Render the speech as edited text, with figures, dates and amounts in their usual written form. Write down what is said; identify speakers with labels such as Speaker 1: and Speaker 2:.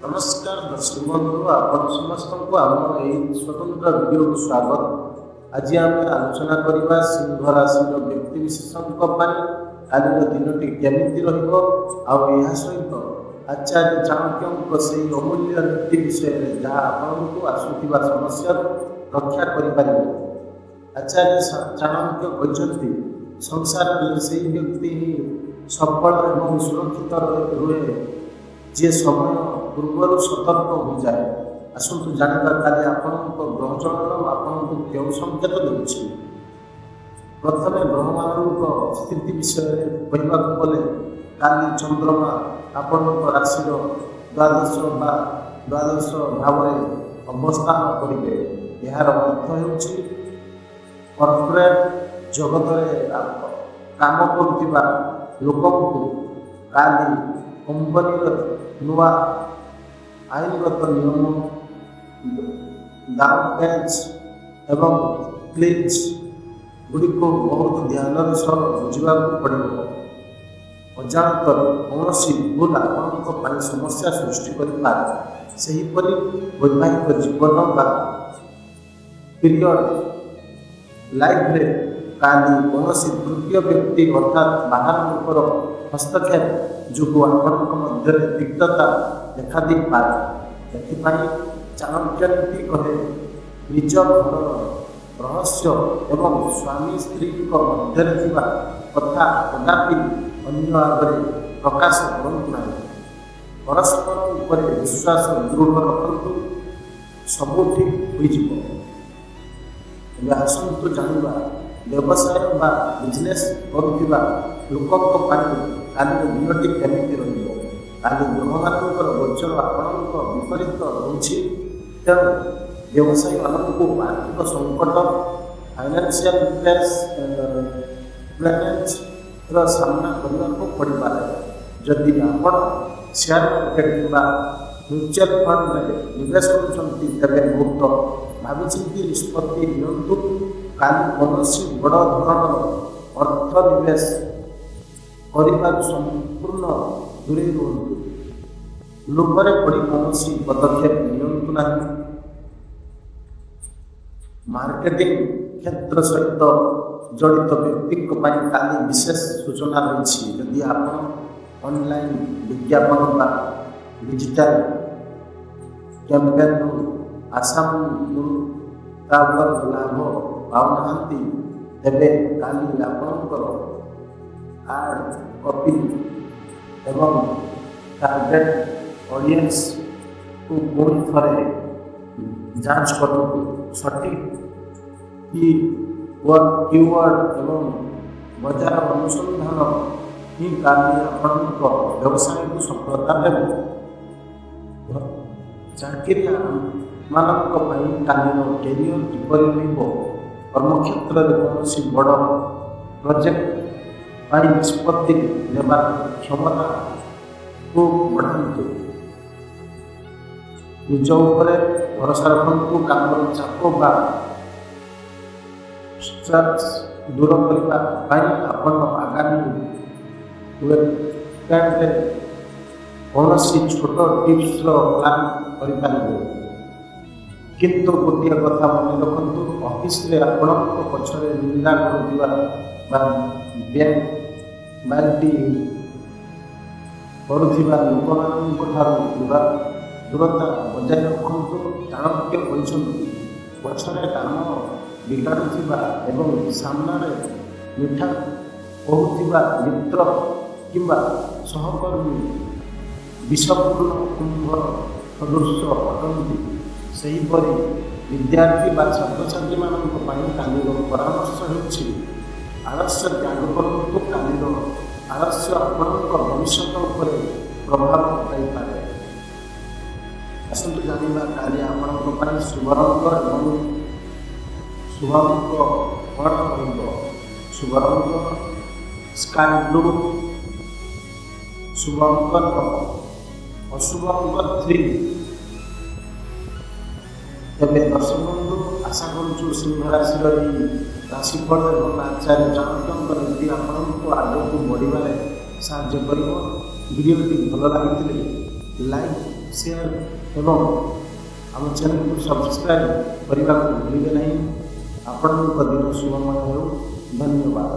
Speaker 1: नमस्कार दर्शक बंधु आपण समस्त को आम स्वतंत्र वीडियो को स्वागत। आज आम आलोचना करवा सिंह राशि व्यक्ति विशेषज्ञ कालीर दिनटी केमिति सहित आचार्य चाणक्य से अमूल्य नीति विषय जहाँ आपको आसुवा समस्या रक्षा कर। आचार्य चाणक्य कहते संसार में से व्यक्ति ही सफल और सुरक्षित रुहे जे समय पूर्व सतर्क हो जाए। आसतु जानवा काली आपण ग्रहचरण आपको क्यों संकेत देउछि। प्रथम ग्रह स्थिति विषय कहवा गले काली चंद्रमा आपण राशि द्वादश भाव अवस्थान करेंगे। यार अर्थ होछि कॉर्पोरेट जगत काम करुवा लोक काली कंपनी नुआ आईनगत नियम दाम बेंच एवं क्लिच गुड़िक बहुत ध्यान बुझा पड़ो। अजाणत कौन भूल आपण समस्या सृष्टि करेपरी वैवाहिक जीवन बा पीरियड लाइफ काली कौन तृतीय व्यक्ति अर्थात बाहर लोकर हस्तक्षेप जो मध्य तिक्तता देखा दी पारे। चाणक्य नीति कहे निज घर रहस्य एवं स्वामी स्त्री मध्य कथा कदापि अन्य आगे प्रकाश करूँ ना। परस्पर उपर विश्वास दृढ़ रखु सबू ठीक हो। आसतु जानवा व्यवसाय बा बिजनेस करुवा लोक काली दिनटी केमिति रहिबो। काली ग्रहमानकर गोचर आपणक विपरीत रहुछि। तेणु व्यवसायी मानक आर्थिक संकट फाइनेंशियल प्लानेज सामना करने को पड़े। जदि आपण शेयर मार्केट किंवा म्यूचुअल फंड में निवेश करें बहुत भाविचिंती निष्पत्ति नियंतु। काली कौन बड़ धरण अर्थ निवेश करने संपूर्ण दूरे रुहतु। लोभरे पड़ी कौन पदक्षेप नियंतु ना। मार्केटिंग क्षेत्र सहित जड़ित व्यक्ति काली विशेष सूचना रही। यदि आप ऑनलाइन विज्ञापन बा डिजिटल कैंपेन आसाम लाभ पाऊना तेरे काली आपणकर आड कॉपी एवं टारगेट ऑडियंस को पुणी थे जांच करूँ सठिक कीवर्ड एवं बजार अनुसंधान ही काली आपणक व्यवसाय को सफलता देव। चाकरी मानक कालीन कैरियर किपर कर्मक्षेत्र में कौन बड़ प्रोजेक्ट निष्पत्ति नेबार क्षमता को बढ़ातु। निज उपरे भरोसा रखु। काम चाप बा स्ट्रेस दूर करने आपण आगामी वीकेंड कौन छोट टिप्स प्लान करें। किंतु गोटे कथा मन रखु ऑफिस रे आपण पछरे निंदा करुवा बाल्टी करुवा लोक दूरता बजाय रखु। चाणक्य कहते पछरे काम बिगाड़ुवा एवं सामने मिठा कहूवा मित्र किंबा सहकर्मी विषपूर्ण कुंभ सदृश अटंती। सेहीपरि विद्यार्थी बा छात्र छात्री मानक कालीर परामर्श होछि आलस्य त्याग करतु। कालीर आलस्य आपणक भविष्य उपर प्रभाव पकाइपारे। आसतु जानिबा काली आपणक शुभ रंग एवं शुभ अंक कौन रहिबो। शुभ रंग स्काई ब्लू, शुभ अंक 9, अशुभ अंक 3। तेरे दर्शक बंधु आशा करूँ सिंह राशि राशिफल और आचार्य चाणक्य नीति आपको आगे को बढ़वे साहय कर। वीडियोटी भल लगी लाइक ସେୟାର ଏବଂ ଆମ ଚ୍ୟାନେଲକୁ ସବସ୍କ୍ରାଇବ୍ କରିବାକୁ ଭୁଲିବେ ନାହିଁ। ଆପଣଙ୍କ ଦିନ ଶୁଭମୟ ହେଉ। ଧନ୍ୟବାଦ।